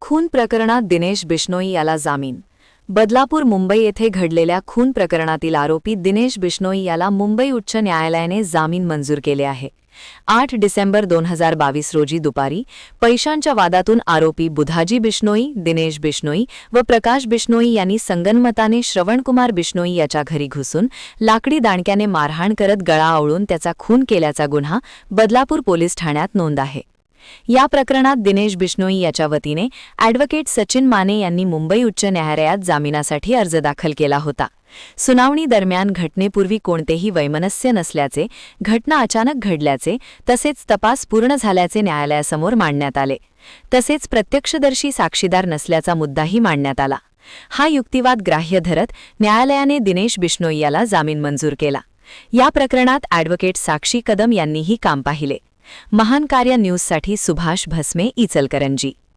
खून प्रकरणात दिनेश बिश्नोई याला जामीन। बदलापूर मुंबई येथे घडलेल्या खून प्रकरणातील आरोपी दिनेश बिश्नोई याला मुंबई उच्च न्यायालयाने जामीन मंजूर केले आहे। 8 डिसेंबर 2022 रोजी दुपारी पैशांच्या वादातून आरोपी बुधाजी बिश्नोई, दिनेश बिश्नोई व प्रकाश बिश्नोई यांनी संगनमताने श्रवणकुमार बिश्नोई याच्या घरी घुसून लाकडी दांडक्याने मारहाण करत गळा आवळून त्याचा खून केल्याचा गुन्हा बदलापूर पोलीस ठाण्यात नोंद आहे। या प्रकरणात दिनेश बिश्नोई याच्या वतीने ॲडव्होकेट सचिन माने यांनी मुंबई उच्च न्यायालयात जामिनासाठी अर्ज दाखल केला होता। सुनावणी दरम्यान घटनेपूर्वी कोणतेही वैमनस्य नसल्याचे, घटना अचानक घडल्याचे तसेच तपास पूर्ण झाल्याचे न्यायालयासमोर मांडण्यात आले। तसेच प्रत्यक्षदर्शी साक्षीदार नसल्याचा मुद्दाही मांडण्यात आला। हा युक्तिवाद ग्राह्य धरत न्यायालयाने दिनेश बिश्नोई याला जामीन मंजूर केला। या प्रकरणात ॲडव्होकेट साक्षी कदम यांनीही काम पाहिले। महान कार्य न्यूजसाठी सुभाष भस्मे, इचलकरंजी।